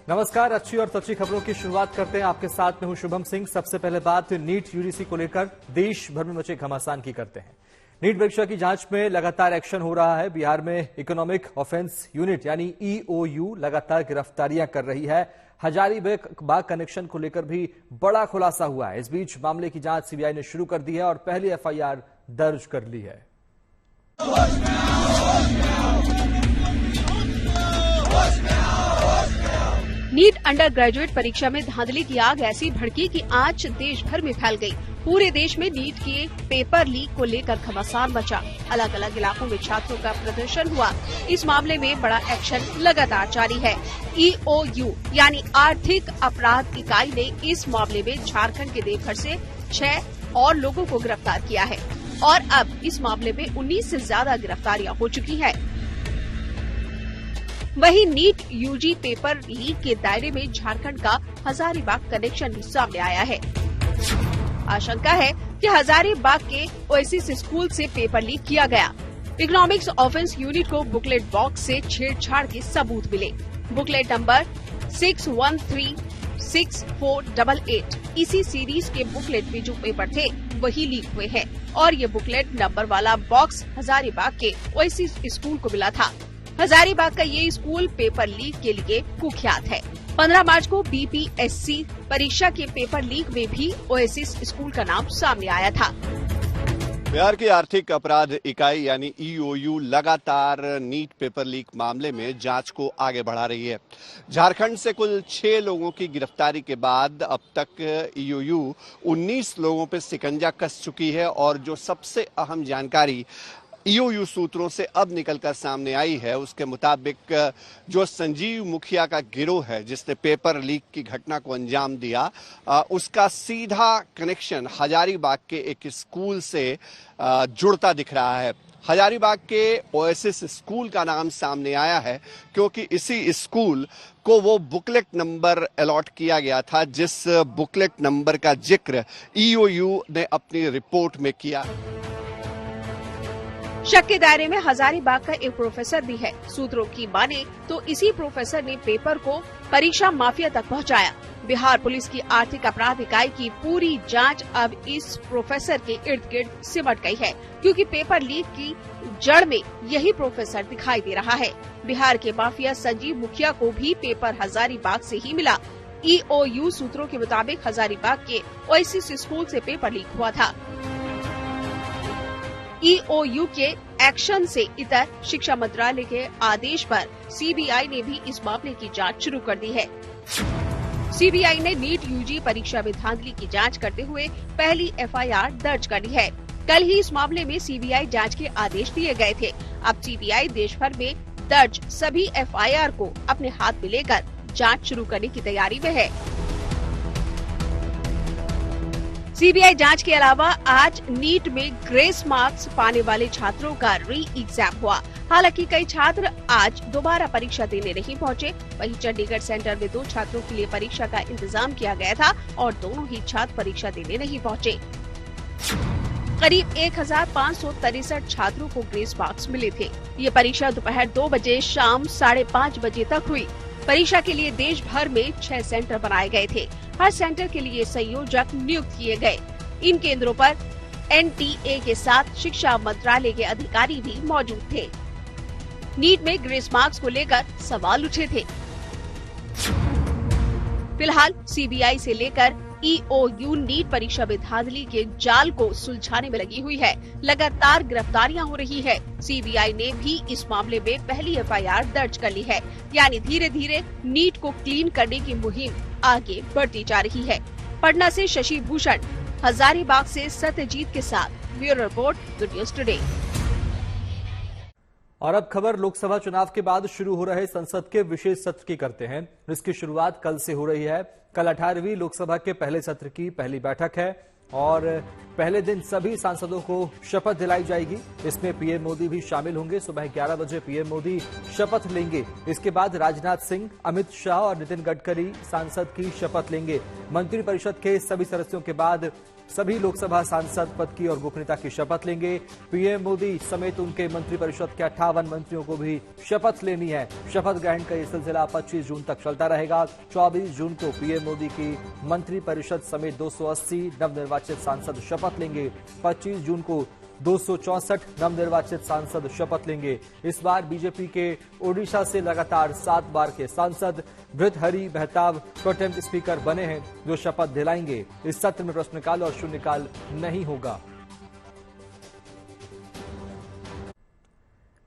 नमस्कार। अच्छी और सच्ची खबरों की शुरुआत करते हैं। आपके साथ में हूं शुभम सिंह। सबसे पहले बात नीट यूजीसी को लेकर देश भर में मचे घमासान की करते हैं। नीट परीक्षा की जांच में लगातार एक्शन हो रहा है। बिहार में इकोनॉमिक ऑफेंस यूनिट यानी ईओयू लगातार गिरफ्तारियां कर रही है। हजारीबाग कनेक्शन को लेकर भी बड़ा खुलासा हुआ है। इस बीच मामले की जांच सीबीआई ने शुरू कर दी है और पहली एफआईआर दर्ज कर ली है। नीट अंडर ग्रेजुएट परीक्षा में धांधली की आग ऐसी भड़की कि आज देश भर में फैल गई। पूरे देश में नीट के पेपर लीक को लेकर घमासान मचा। अलग अलग इलाकों में छात्रों का प्रदर्शन हुआ। इस मामले में बड़ा एक्शन लगातार जारी है। ईओयू यानी आर्थिक अपराध इकाई ने इस मामले में झारखंड के देवघर से 6 और लोगों को गिरफ्तार किया है और अब इस मामले में 19 से ज्यादा गिरफ्तारियां हो चुकी हैं। वहीं नीट यूजी पेपर लीक के दायरे में झारखंड का हजारीबाग कनेक्शन भी सामने आया है। आशंका है कि हजारीबाग के ओएसिस स्कूल से पेपर लीक किया गया। इकोनॉमिक्स ऑफेंस यूनिट को बुकलेट बॉक्स से छेड़छाड़ के सबूत मिले। बुकलेट नंबर 613648 इसी सीरीज के बुकलेट में जो पेपर थे वही लीक हुए हैं और ये बुकलेट नंबर वाला बॉक्स हजारीबाग के ओएसिस स्कूल को मिला था। हजारीबाग का ये स्कूल पेपर लीक के लिए कुख्यात है। 15 मार्च को बीपीएससी परीक्षा के पेपर लीक में भी ओएसिस स्कूल का नाम सामने आया था। बिहार की आर्थिक अपराध इकाई यानी ईओयू लगातार नीट पेपर लीक मामले में जांच को आगे बढ़ा रही है। झारखंड से कुल 6 लोगों की गिरफ्तारी के बाद अब तक ईओयू 19 लोगों पर शिकंजा कस चुकी है और जो सबसे अहम जानकारी ईओयू सूत्रों से अब निकलकर सामने आई है उसके मुताबिक जो संजीव मुखिया का गिरोह है जिसने पेपर लीक की घटना को अंजाम दिया उसका सीधा कनेक्शन हजारीबाग के एक स्कूल से जुड़ता दिख रहा है। हजारीबाग के ओएसिस स्कूल का नाम सामने आया है क्योंकि इसी स्कूल को वो बुकलेट नंबर अलॉट किया गया था जिस बुकलेट नंबर का जिक्र ईओयू ने अपनी रिपोर्ट में किया। शक के दायरे में हजारीबाग का एक प्रोफेसर भी है। सूत्रों की माने तो इसी प्रोफेसर ने पेपर को परीक्षा माफिया तक पहुंचाया। बिहार पुलिस की आर्थिक अपराध इकाई की पूरी जांच अब इस प्रोफेसर के इर्द गिर्द सिमट गई है क्योंकि पेपर लीक की जड़ में यही प्रोफेसर दिखाई दे रहा है। बिहार के माफिया संजीव मुखिया को भी पेपर हजारीबाग से ही मिला। ईओयू सूत्रों के मुताबिक हजारीबाग के ओएसिस स्कूल से पेपर लीक हुआ था। ईओयू के एक्शन से इतर शिक्षा मंत्रालय के आदेश पर सीबीआई ने भी इस मामले की जांच शुरू कर दी है। सीबीआई ने नीट यूजी परीक्षा में धांधली की जांच करते हुए पहली एफआईआर दर्ज कर ली है। कल ही इस मामले में सीबीआई जांच के आदेश दिए गए थे। अब सीबीआई देश भर में दर्ज सभी एफआईआर को अपने हाथ में लेकर जांच शुरू करने की तैयारी में है। सीबीआई जांच के अलावा आज नीट में ग्रेस मार्क्स पाने वाले छात्रों का री एग्जाम हुआ। हालांकि कई छात्र आज दोबारा परीक्षा देने नहीं पहुंचे। वहीं चंडीगढ़ सेंटर में 2 छात्रों के लिए परीक्षा का इंतजाम किया गया था और दोनों ही छात्र परीक्षा देने नहीं पहुंचे। करीब 1563 छात्रों को ग्रेस मार्क्स मिले थे। ये परीक्षा दोपहर 2 बजे शाम 5:30 बजे तक हुई। परीक्षा के लिए देश भर में 6 सेंटर बनाए गए थे। हर सेंटर के लिए संयोजक नियुक्त किए गए। इन केंद्रों पर एनटीए के साथ शिक्षा मंत्रालय के अधिकारी भी मौजूद थे। नीट में ग्रेस मार्क्स को लेकर सवाल उठे थे। फिलहाल सीबीआई से लेकर ईओयू नीट परीक्षा में धांधली के जाल को सुलझाने में लगी हुई है। लगातार गिरफ्तारियां हो रही है। सीबीआई ने भी इस मामले में पहली एफआईआर दर्ज कर ली है। यानी धीरे धीरे नीट को क्लीन करने की मुहिम आगे बढ़ती जा रही है। पटना से शशि भूषण, हजारीबाग से सत्यजीत के साथ bureau report, good news today. और अब खबर लोकसभा चुनाव के बाद शुरू हो रहे संसद के विशेष सत्र की करते हैं। इसकी शुरुआत कल से हो रही है। कल 18वीं लोकसभा के पहले सत्र की पहली बैठक है और पहले दिन सभी सांसदों को शपथ दिलाई जाएगी। इसमें पीएम मोदी भी शामिल होंगे। सुबह 11 बजे पीएम मोदी शपथ लेंगे। इसके बाद राजनाथ सिंह, अमित शाह और नितिन गडकरी सांसद की शपथ लेंगे। मंत्रिपरिषद के सभी सदस्यों के बाद सभी लोकसभा सांसद पद की और गोपनीयता की शपथ लेंगे। पीएम मोदी समेत उनके मंत्रिपरिषद के 58 मंत्रियों को भी शपथ लेनी है। शपथ ग्रहण का यह सिलसिला 25 जून तक चलता रहेगा। 24 जून को पीएम मोदी की मंत्रिपरिषद समेत 280 नवनिर्वाचित सांसद शपथ लेंगे। 25 जून को 264 नवनिर्वाचित सांसद शपथ लेंगे। इस बार बीजेपी के ओडिशा से लगातार 7 बार के सांसद भृतहरि मेहताब प्रोटेम स्पीकर बने हैं, जो शपथ दिलाएंगे। इस सत्र में प्रश्नकाल और शून्यकाल नहीं होगा।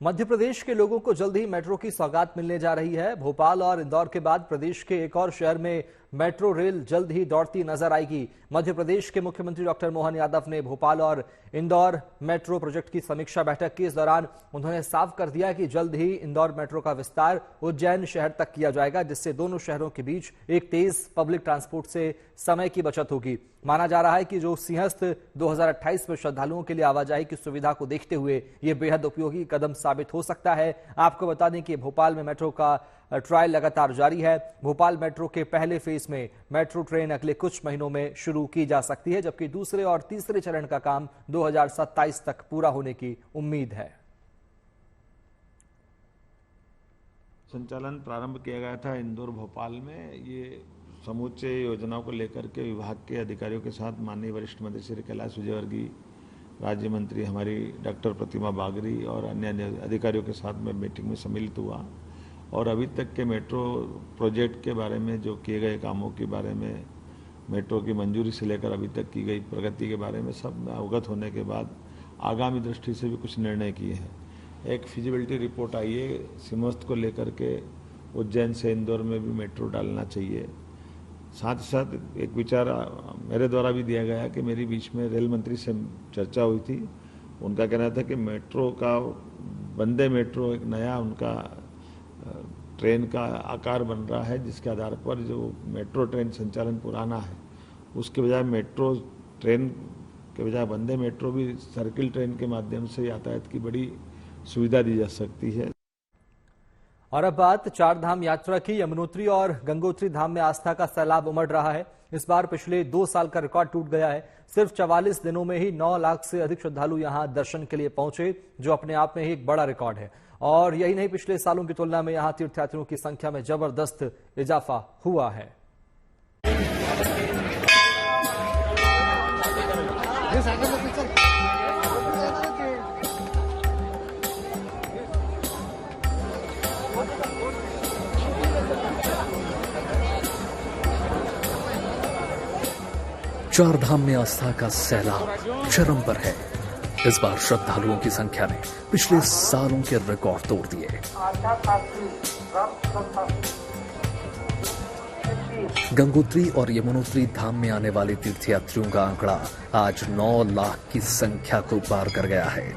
मध्य प्रदेश के लोगों को जल्द ही मेट्रो की सौगात मिलने जा रही है। भोपाल और इंदौर के बाद प्रदेश के एक और शहर में मेट्रो रेल जल्द ही दौड़ती नजर आएगी। मध्य प्रदेश के मुख्यमंत्री डॉक्टर मोहन यादव ने भोपाल और इंदौर मेट्रो प्रोजेक्ट की समीक्षा बैठक की। इस दौरान उन्होंने साफ कर दिया कि जल्द ही इंदौर मेट्रो का विस्तार उज्जैन शहर तक किया जाएगा, जिससे दोनों शहरों के बीच एक तेज पब्लिक ट्रांसपोर्ट से समय की बचत होगी। माना जा रहा है कि जो सिंहस्थ 2028 में श्रद्धालुओं के लिए आवाजाही की सुविधा को देखते हुए यह बेहद उपयोगी कदम साबित हो सकता है। आपको बता दें कि भोपाल में मेट्रो का ट्रायल लगातार जारी है। भोपाल मेट्रो के पहले फेज में मेट्रो ट्रेन अगले कुछ महीनों में शुरू की जा सकती है, जबकि दूसरे और तीसरे चरण का काम 2027 तक पूरा होने की उम्मीद है। संचालन प्रारंभ किया गया था इंदौर भोपाल में। ये समूचे योजनाओं को लेकर के विभाग के अधिकारियों के साथ माननीय वरिष्ठ मंत्री श्री कैलाश विजयवर्गीय, राज्य मंत्री हमारी डॉक्टर प्रतिमा बागरी और अन्य अधिकारियों के साथ में मीटिंग में सम्मिलित हुआ और अभी तक के मेट्रो प्रोजेक्ट के बारे में, जो किए गए कामों के बारे में, मेट्रो की मंजूरी से लेकर अभी तक की गई प्रगति के बारे में सब अवगत होने के बाद आगामी दृष्टि से भी कुछ निर्णय किए हैं। एक फिजिबिलिटी रिपोर्ट आई है सिमस्त को लेकर के, उज्जैन से इंदौर में भी मेट्रो डालना चाहिए। साथ ही साथ एक विचार मेरे द्वारा भी दिया गया कि मेरी बीच में रेल मंत्री से चर्चा हुई थी। उनका कहना था कि मेट्रो का, वंदे मेट्रो एक नया उनका ट्रेन का आकार बन रहा है, जिसके आधार पर जो मेट्रो ट्रेन संचालन पुराना है उसके बजाय मेट्रो ट्रेन के बजाय वंदे मेट्रो भी सर्किल ट्रेन के माध्यम से यातायात की बड़ी सुविधा दी जा सकती है। और अब बात चार धाम यात्रा की। यमुनोत्री और गंगोत्री धाम में आस्था का सैलाब उमड़ रहा है। इस बार पिछले 2 साल का रिकॉर्ड टूट गया है। सिर्फ 44 दिनों में ही 9 लाख से अधिक श्रद्धालु यहां दर्शन के लिए पहुंचे, जो अपने आप में ही एक बड़ा रिकॉर्ड है। और यही नहीं, पिछले सालों की तुलना में यहां तीर्थयात्रियों की संख्या में जबरदस्त इजाफा हुआ है। चार धाम में आस्था का सैलाब चरम पर है। इस बार श्रद्धालुओं की संख्या ने पिछले सालों के रिकॉर्ड तोड़ दिए। गंगोत्री और यमुनोत्री धाम में आने वाले तीर्थयात्रियों का आंकड़ा आज 9 लाख की संख्या को पार कर गया है।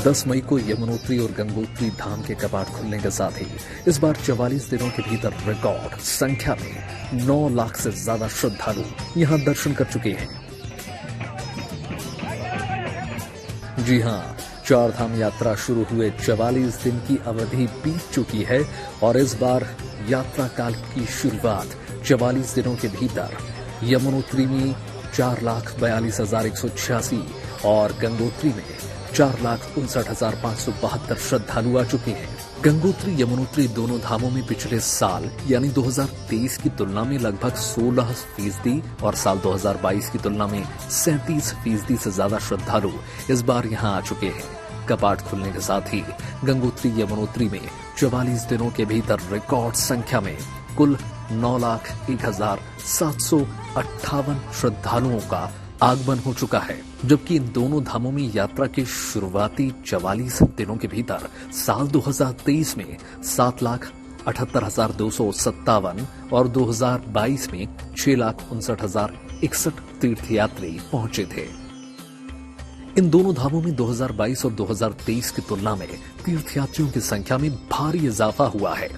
10 मई को यमुनोत्री और गंगोत्री धाम के कपाट खुलने के साथ ही इस बार 44 दिनों के भीतर रिकॉर्ड संख्या में 9 लाख से ज्यादा श्रद्धालु यहां दर्शन कर चुके हैं। जी हां, चार धाम यात्रा शुरू हुए 44 दिन की अवधि बीत चुकी है और इस बार यात्रा काल की शुरुआत 44 दिनों के भीतर यमुनोत्री में 4,42,186 और गंगोत्री में 4,59,572 श्रद्धालु आ चुके हैं। गंगोत्री यमुनोत्री दोनों धामों में पिछले साल यानी 2023 की तुलना में लगभग 16% और साल 2022 की तुलना में 37% से ज्यादा श्रद्धालु इस बार यहां आ चुके हैं। कपाट खुलने के साथ ही गंगोत्री यमुनोत्री में 44 दिनों के भीतर रिकॉर्ड संख्या में कुल 9,01,758 श्रद्धालुओं का आगमन हो चुका है, जबकि इन दोनों धामों में यात्रा के शुरुआती 44 दिनों के भीतर साल 2023 में 7,78,257 और 2022 में 6,59,061 तीर्थयात्री पहुंचे थे। इन दोनों धामों में 2022 और 2023 की तुलना में तीर्थयात्रियों की संख्या में भारी इजाफा हुआ है।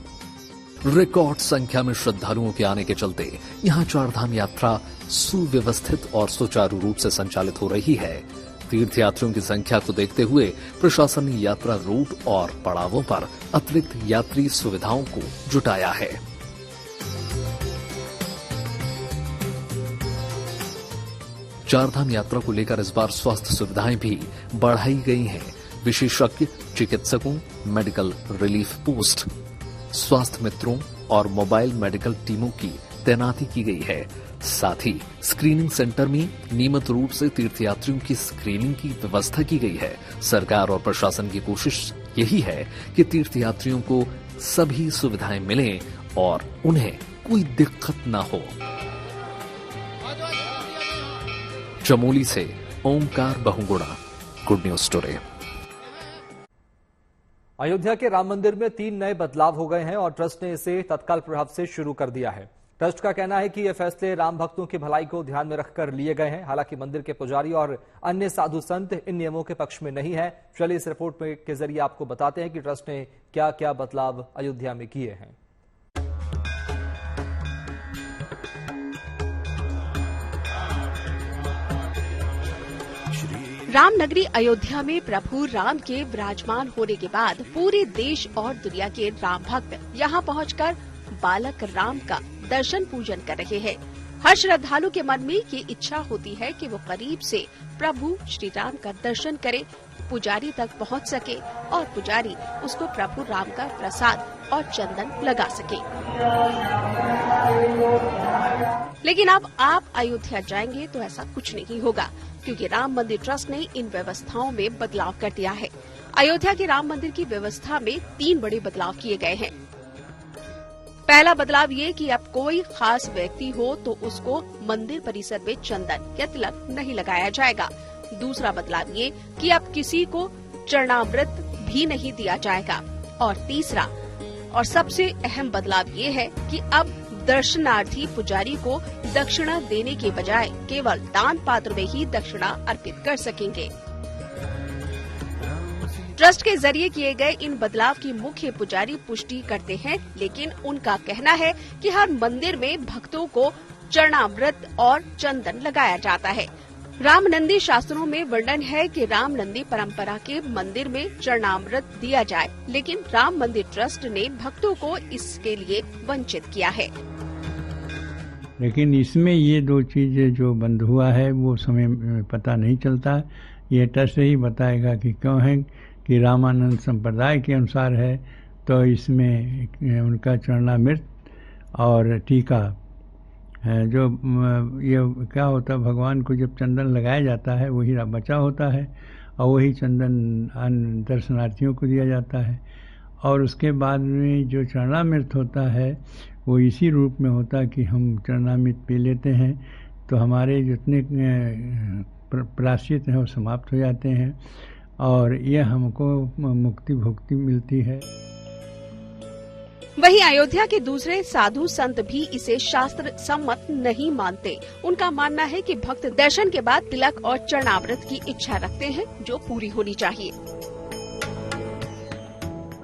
रिकॉर्ड संख्या में श्रद्धालुओं के आने के चलते यहां चारधाम यात्रा सुव्यवस्थित और सुचारू रूप से संचालित हो रही है। तीर्थयात्रियों की संख्या को देखते हुए प्रशासन ने यात्रा रूट और पड़ावों पर अतिरिक्त यात्री सुविधाओं को जुटाया है। चारधाम यात्रा को लेकर इस बार स्वास्थ्य सुविधाएं भी बढ़ाई गई हैं। विशेषज्ञ चिकित्सकों, मेडिकल रिलीफ पोस्ट, स्वास्थ्य मित्रों और मोबाइल मेडिकल टीमों की तैनाती की गई है। साथ ही स्क्रीनिंग सेंटर में नियमित रूप से तीर्थयात्रियों की स्क्रीनिंग की व्यवस्था की गई है। सरकार और प्रशासन की कोशिश यही है कि तीर्थयात्रियों को सभी सुविधाएं मिलें और उन्हें कोई दिक्कत न हो। चमोली से Omkar Bahuguna, good news today. Ayodhya के राम मंदिर में 3 नए बदलाव हो गए हैं और ट्रस्ट ने इसे तत्काल प्रभाव से शुरू कर दिया है। ट्रस्ट का कहना है कि ये फैसले राम भक्तों की भलाई को ध्यान में रखकर लिए गए हैं। हालांकि मंदिर के पुजारी और अन्य साधु संत इन नियमों के पक्ष में नहीं है। चलिए इस रिपोर्ट के जरिए आपको बताते हैं कि ट्रस्ट ने क्या क्या बदलाव अयोध्या में किए हैं। रामनगरी अयोध्या में प्रभु राम के विराजमान होने के बाद पूरे देश और दुनिया के राम भक्त यहां पहुंचकर बालक राम का दर्शन पूजन कर रहे हैं। हर श्रद्धालु के मन में ये इच्छा होती है कि वो करीब से प्रभु श्री राम का दर्शन करे, पुजारी तक पहुंच सके और पुजारी उसको प्रभु राम का प्रसाद और चंदन लगा सके। लेकिन अब आप अयोध्या जाएंगे तो ऐसा कुछ नहीं होगा, क्योंकि राम मंदिर ट्रस्ट ने इन व्यवस्थाओं में बदलाव कर दिया है। अयोध्या के राम मंदिर की व्यवस्था में 3 बड़े बदलाव किए गए हैं। पहला बदलाव ये कि अब कोई खास व्यक्ति हो तो उसको मंदिर परिसर में चंदन या तिलक नहीं लगाया जाएगा। दूसरा बदलाव ये कि अब किसी को चरणामृत भी नहीं दिया जाएगा। और तीसरा और सबसे अहम बदलाव ये है कि अब दर्शनार्थी पुजारी को दक्षिणा देने के बजाय केवल दान पात्र में ही दक्षिणा अर्पित कर सकेंगे। ट्रस्ट के जरिए किए गए इन बदलाव की मुख्य पुजारी पुष्टि करते हैं, लेकिन उनका कहना है कि हर मंदिर में भक्तों को चरणामृत और चंदन लगाया जाता है। रामनंदी शास्त्रों में वर्णन है कि रामनंदी परंपरा के मंदिर में चरणामृत दिया जाए, लेकिन राम मंदिर ट्रस्ट ने भक्तों को इसके लिए वंचित किया है। लेकिन इसमें ये 2 चीजें जो बंद हुआ है वो समय पता नहीं चलता। ये ट्रस्ट ही बताएगा कि क्यों है कि रामानंद संप्रदाय के अनुसार है तो इसमें उनका चरणामृत और टीका है। जो ये क्या होता है, भगवान को जब चंदन लगाया जाता है वही बचा होता है और वही चंदन दर्शनार्थियों को दिया जाता है। और उसके बाद में जो चरणामृत होता है वो इसी रूप में होता है कि हम चरणामृत पी लेते हैं तो हमारे जितने प्रायश्चित हैं वो समाप्त हो जाते हैं और यह हमको मुक्ति भुक्ति मिलती है। वहीं अयोध्या के दूसरे साधु संत भी इसे शास्त्र सम्मत नहीं मानते। उनका मानना है कि भक्त दर्शन के बाद तिलक और चरणामृत की इच्छा रखते हैं जो पूरी होनी चाहिए।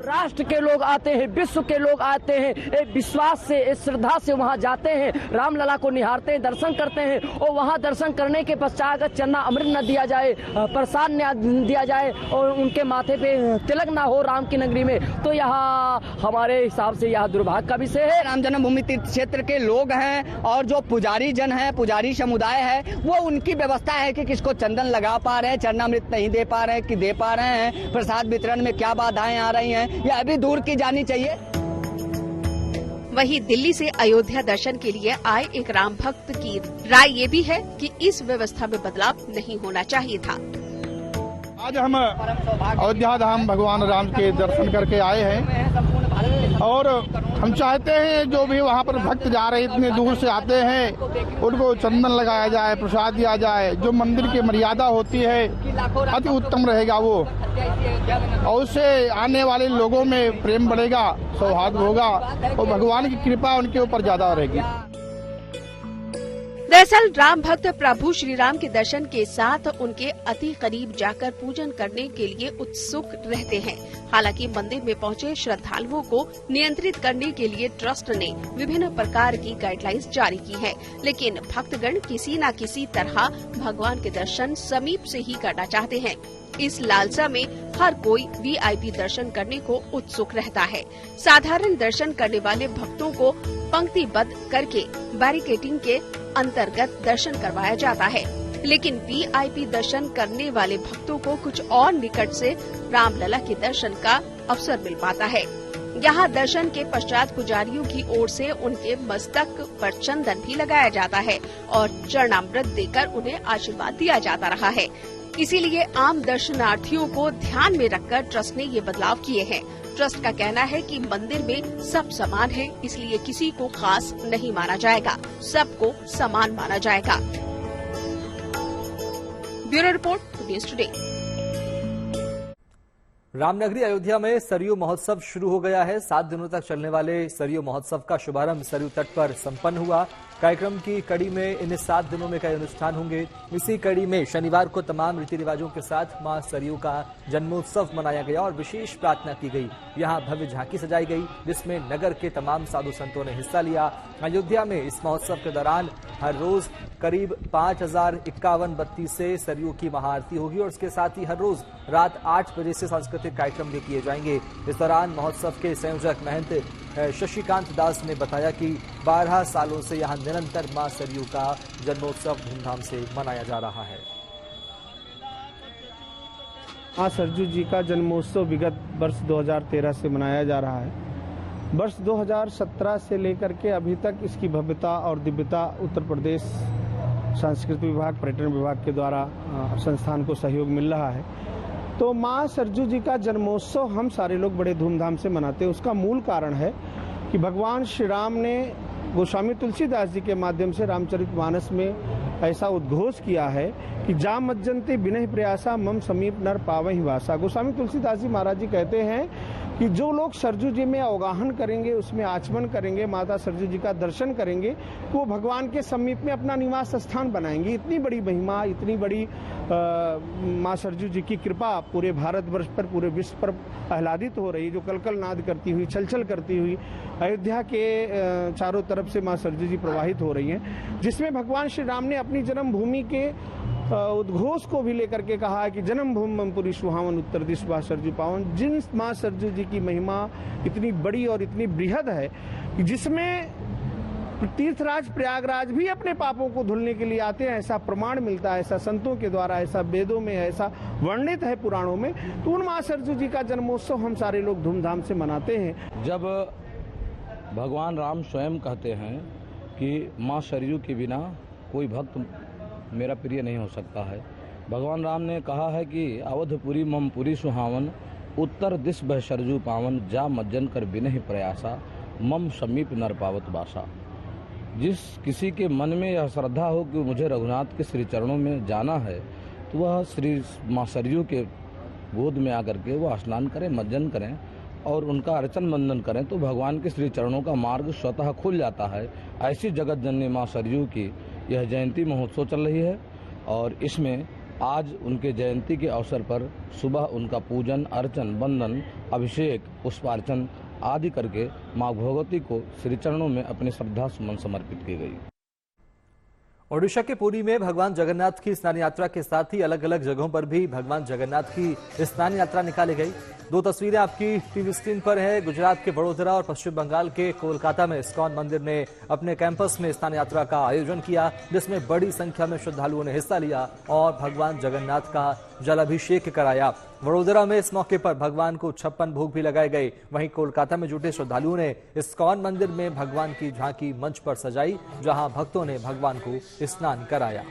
राष्ट्र के लोग आते हैं, विश्व के लोग आते हैं, एक विश्वास से, एक श्रद्धा से वहाँ जाते हैं, रामलला को निहारते हैं, दर्शन करते हैं और वहाँ दर्शन करने के पश्चात अगर चन्ना अमृत न दिया जाए, प्रसाद न दिया जाए और उनके माथे पे तिलक ना हो राम की नगरी में, तो यहाँ हमारे हिसाब से यह दुर्भाग्य का विषय है। राम जन्मभूमि तीर्थ क्षेत्र के लोग हैं और जो पुजारी जन है, पुजारी समुदाय है, वो उनकी व्यवस्था है कि किसको चंदन लगा पा रहे हैं, चरणामृत नहीं दे पा रहे हैं कि दे पा रहे हैं, प्रसाद वितरण में क्या बाधाएं आ रही हैं, यह अभी दूर की जानी चाहिए। वहीं दिल्ली से अयोध्या दर्शन के लिए आए एक राम भक्त की राय ये भी है कि इस व्यवस्था में बदलाव नहीं होना चाहिए था। आज हम अयोध्या धाम भगवान राम के दर्शन करके आए हैं और हम चाहते हैं जो भी वहाँ पर भक्त जा रहे इतने दूर से आते हैं उनको चंदन लगाया जाए, प्रसाद दिया जाए, जो मंदिर की मर्यादा होती है अति उत्तम रहेगा वो, और उससे आने वाले लोगों में प्रेम बढ़ेगा, सौहार्द होगा और भगवान की कृपा उनके ऊपर ज्यादा रहेगी। दरअसल राम भक्त प्रभु श्री राम के दर्शन के साथ उनके अति करीब जाकर पूजन करने के लिए उत्सुक रहते हैं। हालांकि मंदिर में पहुंचे श्रद्धालुओं को नियंत्रित करने के लिए ट्रस्ट ने विभिन्न प्रकार की गाइडलाइंस जारी की है, लेकिन भक्तगण किसी न किसी तरह भगवान के दर्शन समीप से ही करना चाहते हैं। इस लालसा में हर कोई वीआईपी दर्शन करने को उत्सुक रहता है। साधारण दर्शन करने वाले भक्तों को पंक्तिबद्ध करके बैरिकेडिंग के अंतर्गत दर्शन करवाया जाता है। लेकिन वीआईपी दर्शन करने वाले भक्तों को कुछ और निकट से रामलला के दर्शन का अवसर मिल पाता है। यहाँ दर्शन के पश्चात पुजारियों की ओर से उनके मस्तक पर चंदन भी लगाया जाता है और चरणामृत देकर उन्हें आशीर्वाद दिया जाता रहा है। इसीलिए आम दर्शनार्थियों को ध्यान में रखकर ट्रस्ट ने ये बदलाव किए हैं। ट्रस्ट का कहना है कि मंदिर में सब समान है, इसलिए किसी को खास नहीं माना जाएगा, सबको समान माना जाएगा। Bureau report, news today. Ramnagari Ayodhya में सरयू महोत्सव शुरू हो गया है। 7 दिनों तक चलने वाले सरयू महोत्सव का शुभारंभ सरयू तट पर संपन्न हुआ। कार्यक्रम की कड़ी में इन 7 दिनों में कई अनुष्ठान होंगे। इसी कड़ी में शनिवार को तमाम रीति रिवाजों के साथ मां सरयू का जन्मोत्सव मनाया गया और विशेष प्रार्थना की गई। यहां भव्य झांकी सजाई गई, जिसमें नगर के तमाम साधु संतों ने हिस्सा लिया। अयोध्या में इस महोत्सव के दौरान हर रोज करीब 5051 बत्ती से सरयू की महाआरती होगी और इसके साथ ही हर रोज रात 8 बजे से सांस्कृतिक कार्यक्रम भी किए जाएंगे। इस दौरान महोत्सव के संयोजक महंत शशिकांत दास ने बताया कि 12 सालों से यहां निरंतर मां सरयू का जन्मोत्सव धूमधाम से मनाया जा रहा है। मां सरयू जी का जन्मोत्सव विगत वर्ष 2013 से मनाया जा रहा है। वर्ष 2017 से लेकर के अभी तक इसकी भव्यता और दिव्यता उत्तर प्रदेश सांस्कृतिक विभाग, पर्यटन विभाग के द्वारा संस्थान को सहयोग मिल रहा है। तो मां सरयू जी का जन्मोत्सव हम सारे लोग बड़े धूमधाम से मनाते हैं। उसका मूल कारण है कि भगवान श्री राम ने गोस्वामी तुलसीदास जी के माध्यम से रामचरितमानस में ऐसा उद्घोष किया है कि जा मज्जन्ते बिनहि प्रयासा मम समीप नर पावहि वासा। गोस्वामी तुलसीदास जी महाराज जी कहते हैं कि जो लोग सरयू जी में अवगाहन करेंगे, उसमें आचमन करेंगे, माता सरयू जी का दर्शन करेंगे, तो वो भगवान के समीप में अपना निवास स्थान बनाएंगे। इतनी बड़ी महिमा, इतनी बड़ी माँ सरयू जी की कृपा पूरे भारतवर्ष पर, पूरे विश्व पर आह्लादित हो रही, जो कलकल नाद करती हुई, छलछल करती हुई अयोध्या के चारों तरफ से माँ सरयू जी प्रवाहित हो रही हैं, जिसमें भगवान श्री राम ने अपनी जन्मभूमि के उद्घोष को भी लेकर के कहा है कि जन्मभूमि मम पुरी सुहावन उत्तर दिश बा सरयू पावन। जिन माँ सरयू जी की महिमा इतनी बड़ी और इतनी बृहद है कि जिसमें तीर्थराज प्रयागराज भी अपने पापों को धुलने के लिए आते हैं, ऐसा प्रमाण मिलता है, ऐसा संतों के द्वारा, ऐसा वेदों में, ऐसा वर्णित है पुराणों में। तो उन माँ सरयू जी का जन्मोत्सव हम सारे लोग धूमधाम से मनाते हैं। जब भगवान राम स्वयं कहते हैं कि माँ सरयू के बिना कोई भक्त मेरा प्रिय नहीं हो सकता है। भगवान राम ने कहा है कि अवधपुरी मम पुरी सुहावन उत्तर दिश बह सरयू पावन जा मज्जन कर बिनहि प्रयासा मम समीप नर पावत बासा। जिस किसी के मन में यह श्रद्धा हो कि मुझे रघुनाथ के श्री चरणों में जाना है, तो वह श्री माँ सरयू के गोद में आकर के वह स्नान करें, मज्जन करें और उनका अर्चन बंदन करें, तो भगवान के श्री चरणों का मार्ग स्वतः खुल जाता है। ऐसी जगत जननी माँ सरयू की यह जयंती महोत्सव चल रही है और इसमें आज उनके जयंती के अवसर पर सुबह उनका पूजन, अर्चन, बंदन, अभिषेक, पुष्पार्चन आदि करके माँ भगवती को श्री चरणों में अपनी श्रद्धा सुमन समर्पित की गई। ओडिशा के पुरी में भगवान जगन्नाथ की स्नान यात्रा के साथ ही अलग अलग जगहों पर भी भगवान जगन्नाथ की स्नान यात्रा निकाली गई। 2 तस्वीरें आपकी टीवी स्क्रीन पर है। गुजरात के वडोदरा और पश्चिम बंगाल के कोलकाता में इस्कॉन मंदिर ने अपने कैंपस में स्नान यात्रा का आयोजन किया, जिसमें बड़ी संख्या में श्रद्धालुओं ने हिस्सा लिया और भगवान जगन्नाथ का जलाभिषेक कराया। वडोदरा में इस मौके पर भगवान को 56 भोग भी लगाए गए। वहीं कोलकाता में जुटे श्रद्धालुओं ने इस्कॉन मंदिर में भगवान की झांकी मंच पर सजाई, जहां भक्तों ने भगवान को स्नान कराया।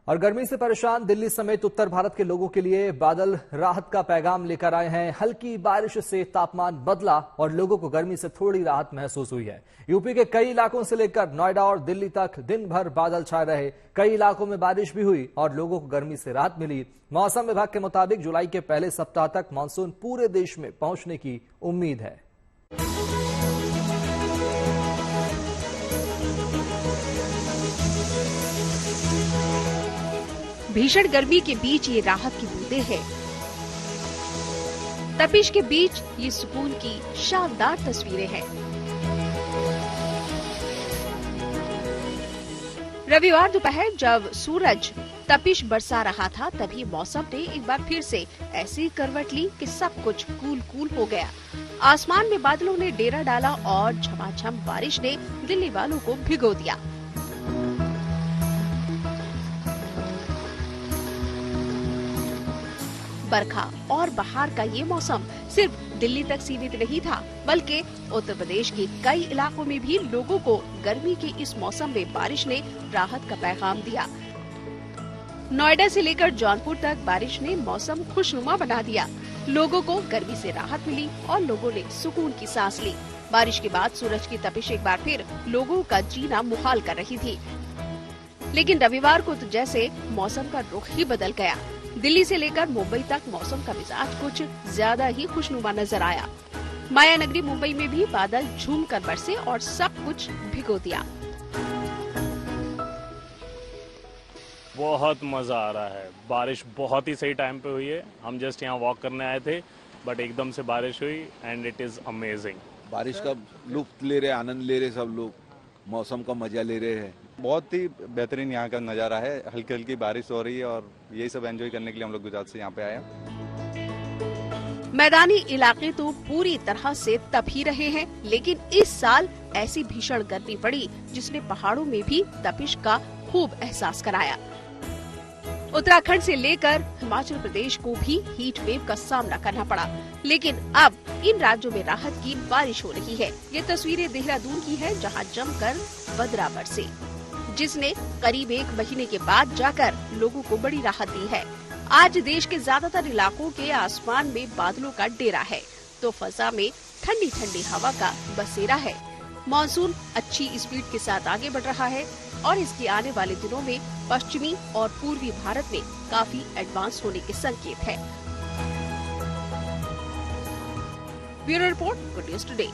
और गर्मी से परेशान दिल्ली समेत उत्तर भारत के लोगों के लिए बादल राहत का पैगाम लेकर आए हैं। हल्की बारिश से तापमान बदला और लोगों को गर्मी से थोड़ी राहत महसूस हुई है। यूपी के कई इलाकों से लेकर नोएडा और दिल्ली तक दिन भर बादल छाए रहे। कई इलाकों में बारिश भी हुई और लोगों को गर्मी से राहत मिली। मौसम विभाग के मुताबिक जुलाई के पहले सप्ताह तक मानसून पूरे देश में पहुंचने की उम्मीद है। भीषण गर्मी के बीच ये राहत की बूंदें हैं। तपिश के बीच ये सुकून की शानदार तस्वीरें हैं। रविवार दोपहर जब सूरज तपिश बरसा रहा था, तभी मौसम ने एक बार फिर से ऐसी करवट ली कि सब कुछ कूल हो गया। आसमान में बादलों ने डेरा डाला और झमाझम बारिश ने दिल्ली वालों को भिगो दिया। बरखा और बहार का ये मौसम सिर्फ दिल्ली तक सीमित नहीं था, बल्कि उत्तर प्रदेश के कई इलाकों में भी लोगों को गर्मी के इस मौसम में बारिश ने राहत का पैगाम दिया। नोएडा से लेकर जौनपुर तक बारिश ने मौसम खुशनुमा बना दिया। लोगों को गर्मी से राहत मिली और लोगों ने सुकून की सांस ली। बारिश के बाद सूरज की तपिश एक बार फिर लोगों का जीना मुहाल कर रही थी। लेकिन रविवार को तो जैसे मौसम का रुख ही बदल गया। दिल्ली से लेकर मुंबई तक मौसम का मिजाज कुछ ज्यादा ही खुशनुमा नजर आया। माया नगरी मुंबई में भी बादल झूम कर बरसे और सब कुछ भिगो दिया। बहुत मजा आ रहा है। बारिश बहुत ही सही टाइम पे हुई है। हम जस्ट यहाँ वॉक करने आए थे, बट एकदम से बारिश हुई एंड इट इज अमेजिंग। बारिश का लुत्फ ले रहे, आनंद ले रहे, सब लोग मौसम का मजा ले रहे हैं। बहुत ही बेहतरीन यहाँ का नज़ारा है। हल्की हल्की बारिश हो रही है और यही सब एंजॉय करने के लिए हम लोग गुजरात से यहाँ पे आए हैं। मैदानी इलाके तो पूरी तरह से तप ही रहे हैं, लेकिन इस साल ऐसी भीषण गर्मी पड़ी जिसने पहाड़ों में भी तपिश का खूब एहसास कराया। उत्तराखंड से लेकर हिमाचल प्रदेश को भी हीट वेव का सामना करना पड़ा, लेकिन अब इन राज्यों में राहत की बारिश हो रही है। ये तस्वीरें देहरादून की है, जहां जमकर बदरा बरसे, जिसने करीब 1 महीने के बाद जाकर लोगों को बड़ी राहत दी है। आज देश के ज्यादातर इलाकों के आसमान में बादलों का डेरा है, तो फजा में ठंडी ठंडी हवा का बसेरा है। मानसून अच्छी स्पीड के साथ आगे बढ़ रहा है और इसके आने वाले दिनों में पश्चिमी और पूर्वी भारत में काफी एडवांस होने के संकेत है। Bureau report, good news today.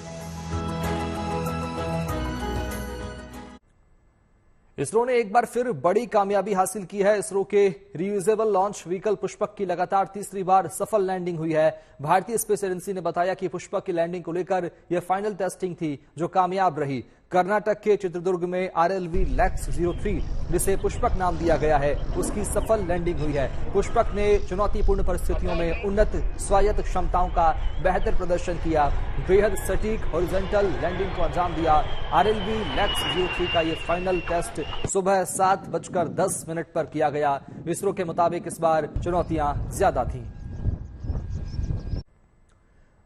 ISRO ने एक बार फिर बड़ी कामयाबी हासिल की है। इसरो के रीयूजेबल लॉन्च व्हीकल पुष्पक की लगातार तीसरी बार सफल लैंडिंग हुई है। भारतीय स्पेस एजेंसी ने बताया कि पुष्पक की लैंडिंग को लेकर यह फाइनल टेस्टिंग थी जो कामयाब रही। कर्नाटक के चित्रदुर्ग में RLV LEX 03, जिसे पुष्पक नाम दिया गया है, उसकी सफल लैंडिंग हुई है। पुष्पक ने चुनौतीपूर्ण परिस्थितियों में उन्नत स्वायत्त क्षमताओं का बेहतर प्रदर्शन किया, बेहद सटीक हॉरिजॉन्टल लैंडिंग को अंजाम दिया। RLV LEX 03 का ये फाइनल टेस्ट सुबह 7:10 पर किया गया। इसरो के मुताबिक इस बार चुनौतियां ज्यादा थीं।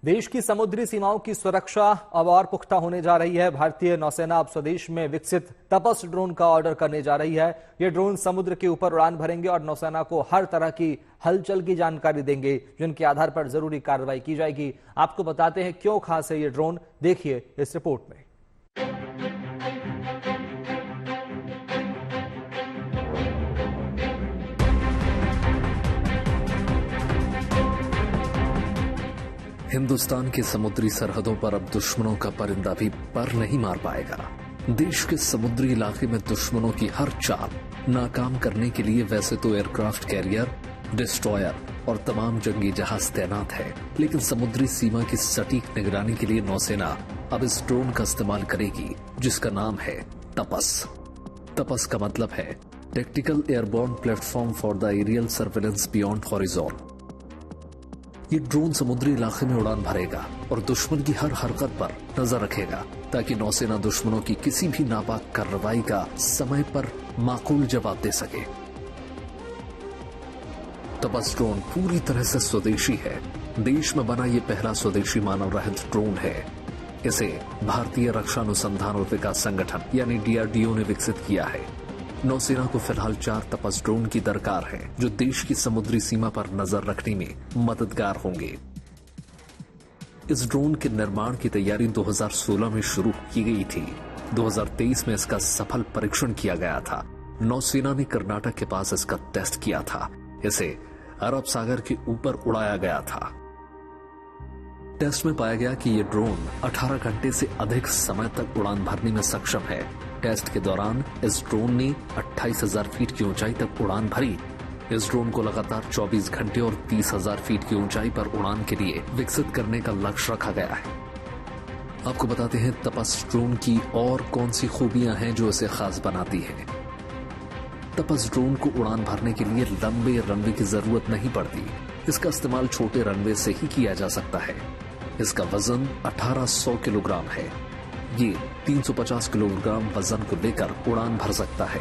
देश की समुद्री सीमाओं की सुरक्षा अब और पुख्ता होने जा रही है। भारतीय नौसेना अब स्वदेश में विकसित तपस ड्रोन का ऑर्डर करने जा रही है। ये ड्रोन समुद्र के ऊपर उड़ान भरेंगे और नौसेना को हर तरह की हलचल की जानकारी देंगे, जिनके आधार पर जरूरी कार्रवाई की जाएगी। आपको बताते हैं क्यों खास है ये ड्रोन, देखिए इस रिपोर्ट में। हिंदुस्तान की समुद्री सरहदों पर अब दुश्मनों का परिंदा भी पर नहीं मार पाएगा। देश के समुद्री इलाके में दुश्मनों की हर चाल नाकाम करने के लिए वैसे तो एयरक्राफ्ट कैरियर, डिस्ट्रॉयर और तमाम जंगी जहाज तैनात है, लेकिन समुद्री सीमा की सटीक निगरानी के लिए नौसेना अब इस ड्रोन का इस्तेमाल करेगी, जिसका नाम है तपस। तपस का मतलब है tactical airborne platform for the aerial surveillance beyond horizon. ये ड्रोन समुद्री इलाके में उड़ान भरेगा और दुश्मन की हर हरकत पर नजर रखेगा, ताकि नौसेना दुश्मनों की किसी भी नापाक कार्रवाई का समय पर माकूल जवाब दे सके। तपस ड्रोन पूरी तरह से स्वदेशी है। देश में बना ये पहला स्वदेशी मानव रहित ड्रोन है। इसे भारतीय रक्षा अनुसंधान और विकास संगठन यानी DRDO ने विकसित किया है। नौसेना को फिलहाल 4 तपस ड्रोन की दरकार है, जो देश की समुद्री सीमा पर नजर रखने में मददगार होंगे। इस ड्रोन के निर्माण की तैयारी 2016 में शुरू की गई थी। 2023 में इसका सफल परीक्षण किया गया था। नौसेना ने कर्नाटक के पास इसका टेस्ट किया था। इसे अरब सागर के ऊपर उड़ाया गया था। टेस्ट में पाया गया कि यह ड्रोन 18 घंटे से अधिक समय तक उड़ान भरने में सक्षम है। टेस्ट के दौरान इस ड्रोन ने 28,000 फीट की ऊंचाई तक उड़ान भरी। इस ड्रोन को लगातार 24 घंटे और 30,000 फीट की ऊंचाई पर उड़ान के लिए विकसित करने का लक्ष्य रखा गया है। आपको बताते हैं तपस ड्रोन की और कौन सी खूबियां हैं जो इसे खास बनाती है। तपस ड्रोन को उड़ान भरने के लिए लंबे रनवे की जरूरत नहीं पड़ती। इसका इस्तेमाल छोटे रनवे से ही किया जा सकता है। इसका वजन 1800 किलोग्राम है। ये 350 किलोग्राम वजन को लेकर उड़ान भर सकता है।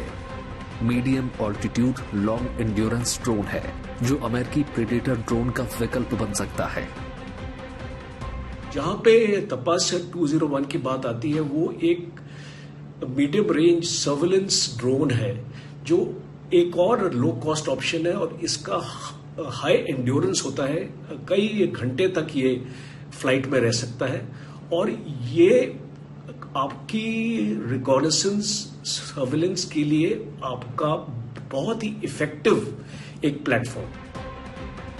Medium altitude long endurance drone है जो अमेरिकी प्रेडेटर ड्रोन का विकल्प बन सकता है। जहां पे तपास्या 201 की बात आती है, वो एक मीडियम रेंज सर्वेलेंस ड्रोन है जो एक और लो कॉस्ट ऑप्शन है और इसका हाई एंड्योरेंस होता है। कई घंटे तक ये फ्लाइट में रह सकता है और ये आपकी रिकॉनेसेंस सर्वेलेंस के लिए आपका बहुत ही इफेक्टिव एक प्लेटफॉर्म।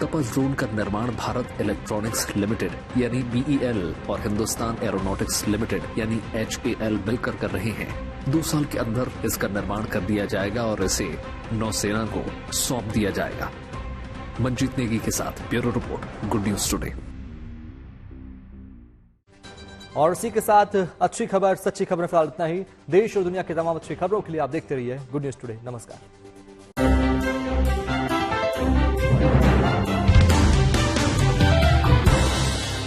तपस ड्रोन का निर्माण भारत इलेक्ट्रॉनिक्स लिमिटेड यानी BEL और हिंदुस्तान एरोनॉटिक्स लिमिटेड यानी HAL मिलकर कर रहे हैं। 2 साल के अंदर इसका निर्माण कर दिया जाएगा और इसे नौसेना को सौंप दिया जाएगा। मंजीत नेगी के साथ bureau report, good news today. और इसी के साथ अच्छी खबर, सच्ची खबर फिलहाल इतना ही। देश और दुनिया की तमाम अच्छी खबरों के लिए आप देखते रहिए गुड न्यूज टुडे। नमस्कार।